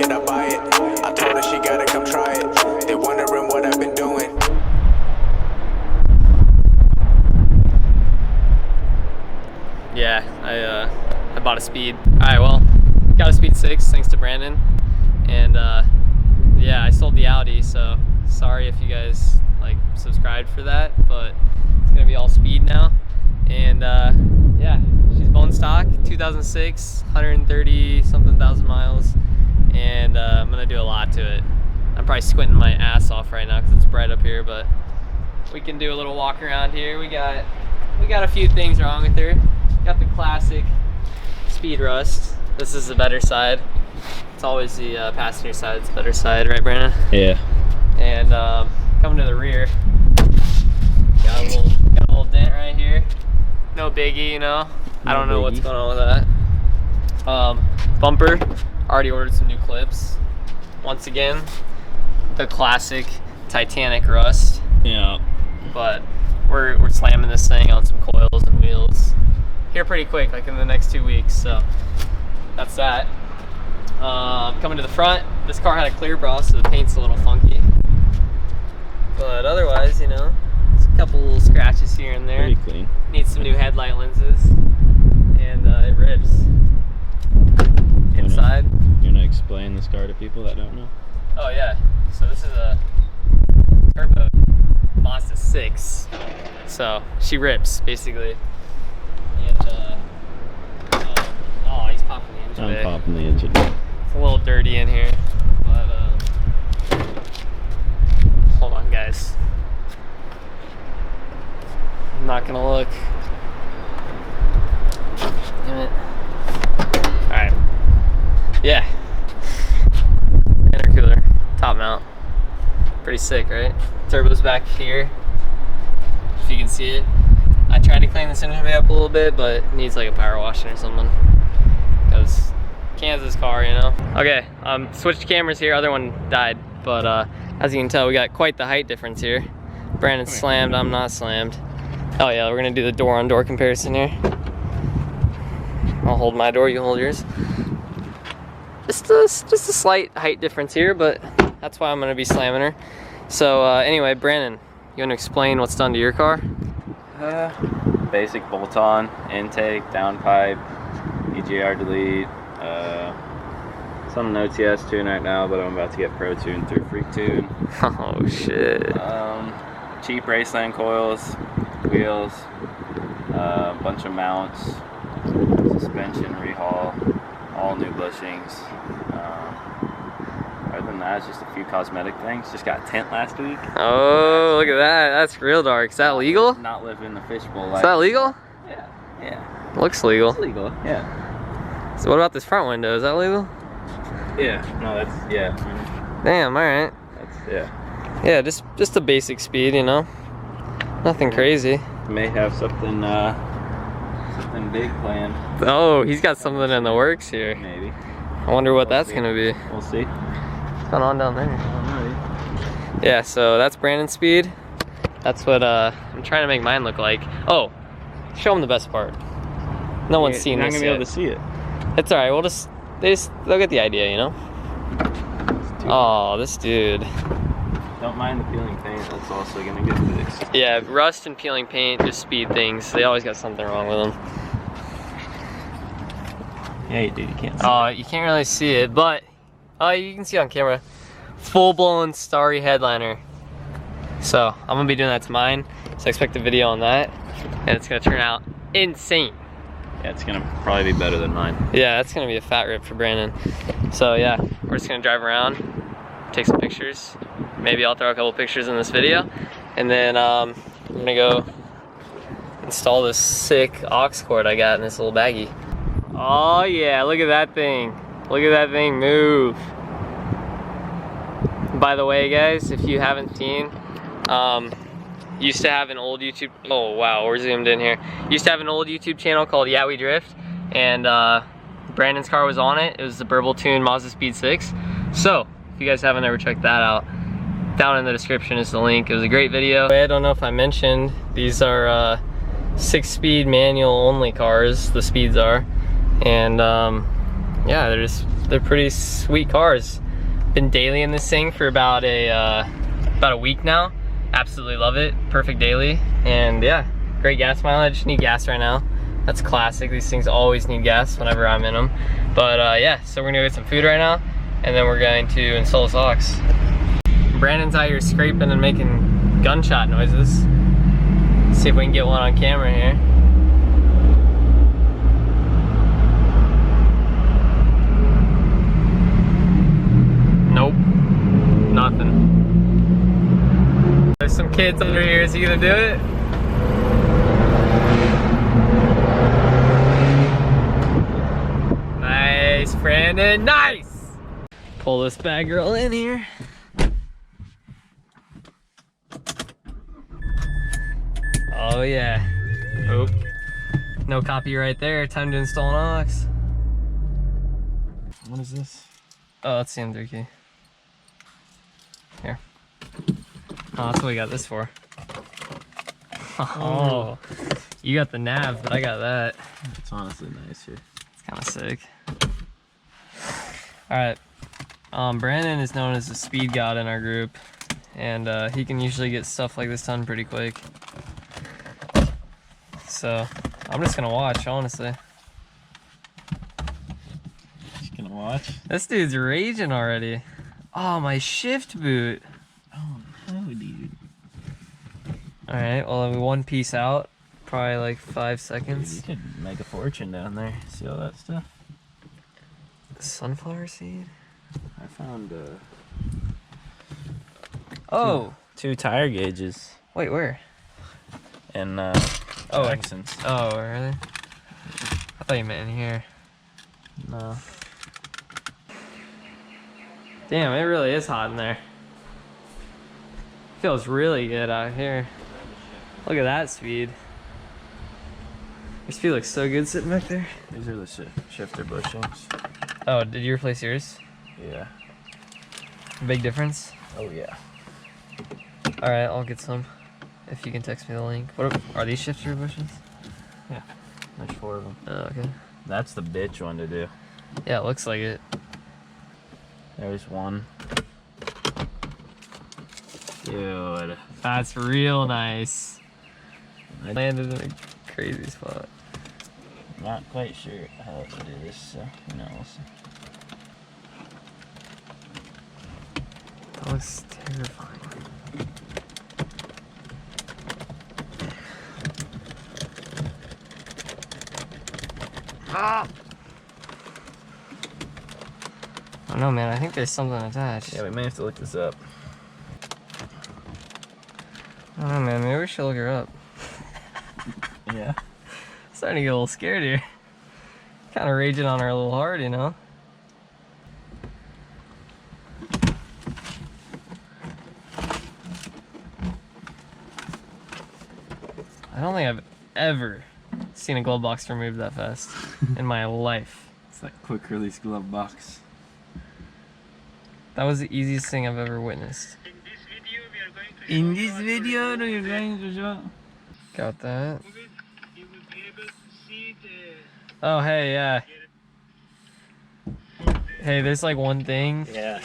it, I buy it. I told her she gotta come try it. They wondering what I've been doing. Yeah, I bought a Speed. Alright, well, got a Speed 6 thanks to Brandon. And yeah, I sold the Audi, so sorry if you guys like subscribed for that, but it's gonna be all Speed now. And yeah, she's bone stock, 2006, 130 something thousand miles, and I'm gonna do a lot to it. I'm probably squinting my ass off right now because it's bright up here, but we can do a little walk around here. We got a few things wrong with her. Got the classic speed rust. This is the better side. It's always the passenger side, it's the better side, right, Brandon? Yeah. And coming to the rear, got a little dent right here. No biggie, you know. I don't know what's going on with that. Bumper, already ordered some new clips. Once again, the classic Titanic rust. Yeah. But we're slamming this thing on some coils and wheels here pretty quick, like in the next 2 weeks. So that's that. Coming to the front, this car had a clear bra, so the paint's a little funky. But otherwise, you know, it's a couple little scratches here and there. Pretty clean. Needs some new headlight lenses, and it rips. Inside. You're gonna explain this car to people that don't know? Oh yeah, so this is a turbo Mazda 6. So she rips, basically. And oh, he's popping the engine I'm bay. popping the engine. It's a little dirty in here, but hold on, guys. I'm not gonna look. Damn it. Alright. Yeah. Intercooler, top mount. Pretty sick, right? Turbo's back here, if you can see it. I tried to clean this engine bay up a little bit, but it needs like a power washing or something. Because Kansas car, you know. Okay, switched cameras here. Other one died, but as you can tell, we got quite the height difference here. Brandon's slammed, I'm not slammed. Oh yeah, we're gonna do the door-on-door comparison here. I'll hold my door, you hold yours. Just a slight height difference here, but that's why I'm gonna be slamming her. So anyway, Brandon, you wanna explain what's done to your car? Basic bolt-on, intake, downpipe, EGR delete, some OTS tune right now, but I'm about to get Pro Tune through Freak Tune. Oh shit. Cheap Raceland coils, wheels, bunch of mounts, suspension rehaul, all new bushings. Other than that, it's just a few cosmetic things. Just got tint last week. Oh, look at that. That's real dark. Is that legal? Not living in the fishbowl life. Is that legal? Yeah. Yeah. Looks legal. It's legal. Yeah. So what about this front window? Is that legal? Yeah. No, that's yeah. Damn. All right. That's yeah. Yeah, just a basic speed, you know. Nothing crazy. May have something something big planned. Oh, he's got something in the works here. Maybe. I wonder what that's gonna be. We'll see. What's going on down there? Yeah, so that's Brandon's Speed. That's what I'm trying to make mine look like. Oh, show them the best part. No one's seen this yet. You're not gonna be able to see it. It's all right. We'll they'll get the idea, you know. Oh, this dude. Don't mind the peeling paint. That's also gonna get fixed. Yeah, rust and peeling paint, just speed things. They always got something wrong with them. Yeah, dude, you can't see Oh, you can't really see it, but you can see it on camera. Full-blown starry headliner. So I'm gonna be doing that to mine. So expect a video on that, and it's gonna turn out insane. Yeah, it's gonna probably be better than mine. Yeah, that's gonna be a fat rip for Brandon. So yeah, we're just gonna drive around, take some pictures. Maybe I'll throw a couple pictures in this video, and then I'm gonna go install this sick aux cord I got in this little baggie. Oh yeah, look at that thing. Look at that thing move. By the way, guys, if you haven't seen, used to have an old YouTube, oh wow, we're zoomed in here. Used to have an old YouTube channel called Yeah We Drift, and Brandon's car was on it. It was the Burble Tune Mazdaspeed 6. So, if you guys haven't ever checked that out, down in the description is the link. It was a great video. I don't know if I mentioned, these are 6-speed manual only cars, the Speeds are. And yeah, they're just They're pretty sweet cars. Been daily in this thing for about a week now. Absolutely love it. Perfect daily. And yeah, great gas mileage. Need gas right now. That's classic. These things always need gas whenever I'm in them. But yeah, so we're gonna go get some food right now, and then we're going to install the socks. Brandon's out here scraping and making gunshot noises. Let's see if we can get one on camera here. Nope, nothing. There's some kids under here. Is he gonna do it? Nice, Brandon, nice! Pull this bad girl in here. Oh yeah. Oop. No copyright there. Time to install an aux. What is this? Oh, that's the M3 key. Here. Oh, that's what we got this for. Oh, you got the nav, but I got that. It's honestly nice here. It's kind of sick. All right. Brandon is known as the speed god in our group, and he can usually get stuff like this done pretty quick. So I'm just gonna watch, honestly. Just gonna watch? This dude's raging already. Oh, my shift boot. Oh no, dude. All right, well, we one piece out, probably like 5 seconds. Dude, you could make a fortune down there. See all that stuff? Sunflower seed? I found Oh, two tire gauges wait, where? and Oh, Jackson's. Oh, really? I thought you meant in here. No. Damn, it really is hot in there. Feels really good out here. Look at that speed. Your speed looks so good sitting back there. These are the shifter bushings. Oh, did you replace yours? Yeah. Big difference? Oh yeah. Alright, I'll get some. If you can text me the link. What are these shifter bushings? Yeah. There's 4 of them. Oh, okay. That's the bitch one to do. Yeah, it looks like it. There's one. Dude. That's real nice. I landed in a crazy spot. Not quite sure how to do this, so who knows. That looks terrifying. Ah! I don't know, man. I think there's something attached. Yeah, we may have to look this up. I don't know, man. Maybe we should look her up. Yeah. Starting to get a little scared here. Kind of raging on her a little hard, you know? I don't think I've ever seen a glove box removed that fast in my life. It's that quick release glove box. That was the easiest thing I've ever witnessed. In this video, you're going to show. Got that. Oh, hey, yeah. Hey, there's like one thing. Yeah.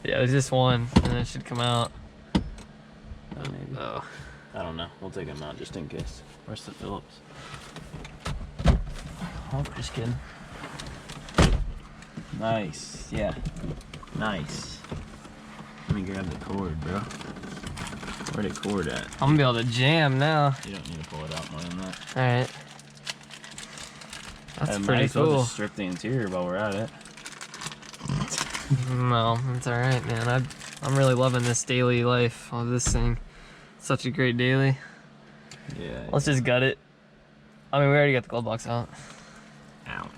Yeah, there's just one, and it should come out. Oh, maybe. Oh. I don't know. We'll take them out just in case. Where's the Phillips? Oh, just kidding. Nice. Yeah. Nice. Let me grab the cord, bro. Where the cord at? I'm gonna be able to jam now. You don't need to pull it out more than that. Alright. That's Might pretty as well cool. just strip the interior while we're at it. No, it's alright, man. I'm really loving this daily life of this thing. Such a great daily. Yeah. Let's just gut it. I mean, we already got the glove box out. Ow.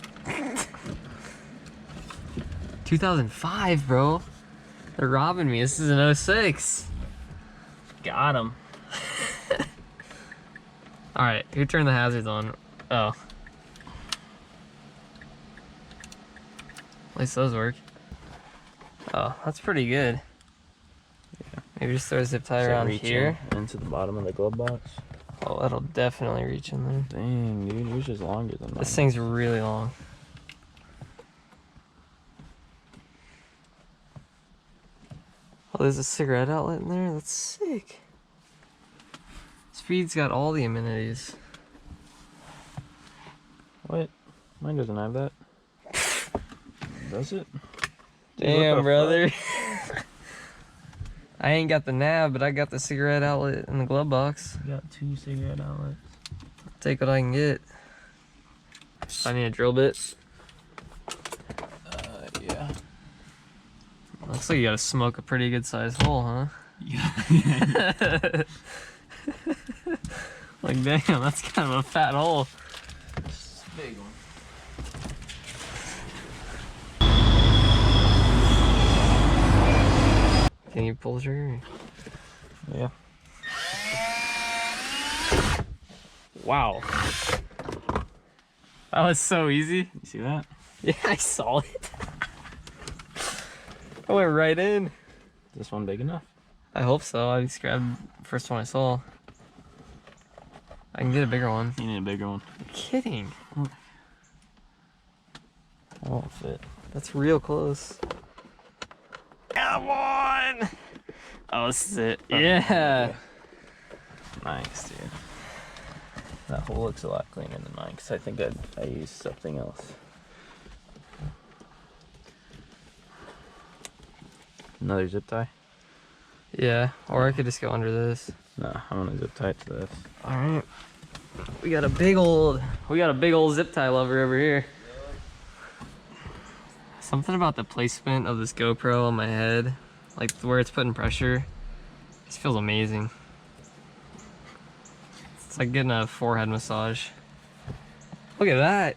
2005, bro. They're robbing me. This is an 06. Got him. Alright, who turned the hazards on? Oh. At least those work. Oh, that's pretty good. Yeah. Maybe just throw a zip tie So around reach here. into the bottom of the glove box. Oh, that'll definitely reach in there. Dang, dude, yours is longer than mine. This thing's really long. Oh, there's a cigarette outlet in there? That's sick. Speed's got all the amenities. What? Mine doesn't have that. Does it? Damn, brother. I ain't got the nav, but I got the cigarette outlet in the glove box. You got 2 cigarette outlets. Take what I can get. I need a drill bit. Yeah. Looks like you gotta smoke a pretty good sized hole, huh? Yeah. Like, damn, that's kind of a fat hole. It's a big one. Can you pull the trigger? Yeah. Wow. That was so easy. You see that? Yeah, I saw it. I went right in. Is this one big enough? I hope so. I just grabbed the first one I saw. I can get a bigger one. You need a bigger one. You're kidding. That won't fit. That's real close. Come on! Oh, this is it. Yeah. Nice, dude. That hole looks a lot cleaner than mine because I think I used something else. Another zip tie? Yeah, or I could just go under this. No, I'm gonna zip tie it to this. All right. We got a big old zip tie lover over here. Something about the placement of this GoPro on my head, like where it's putting pressure, just feels amazing. It's like getting a forehead massage. Look at that.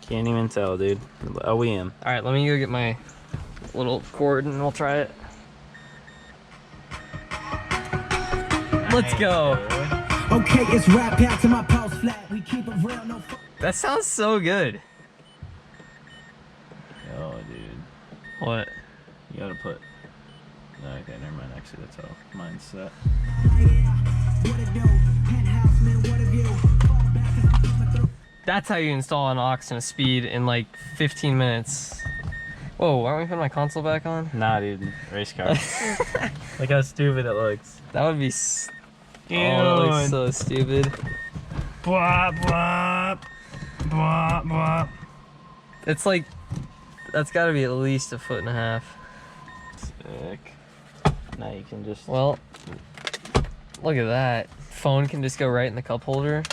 Can't even tell, dude. OEM. All right, let me go get my little cord and we'll try it. Let's go. Okay, it's rap out to my pulse flat. We keep it real, no. That sounds so good. Oh, dude. What? You gotta put. No, okay, never mind. Actually, that's how mine's set. That's how you install an aux and a speed in like 15 minutes. Whoa, aren't we putting my console back on? Nah, dude. Race car. Look how stupid it looks. That would be. Oh, that looks so stupid. Bwah, bwah, bwah, bwah. It's like, that's got to be at least 1.5 feet. Sick. Now you can just. Well, look at that. Phone can just go right in the cup holder.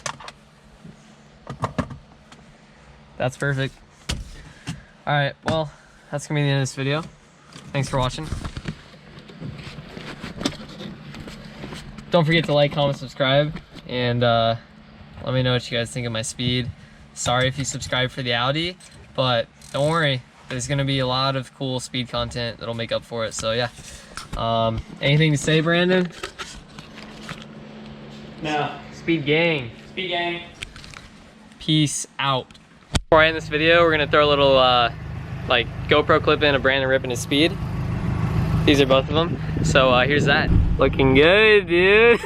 That's perfect. All right, well, that's gonna be the end of this video. Thanks for watching. Don't forget to like, comment, subscribe, and let me know what you guys think of my speed. Sorry if you subscribe for the Audi, but don't worry, there's gonna be a lot of cool speed content that'll make up for it. So yeah. Anything to say, Brandon? No. Speed gang. Speed gang. Peace out. Before I end this video, we're gonna throw a little like GoPro clip in of Brandon ripping his speed. These are both of them. So here's that. Looking good, dude.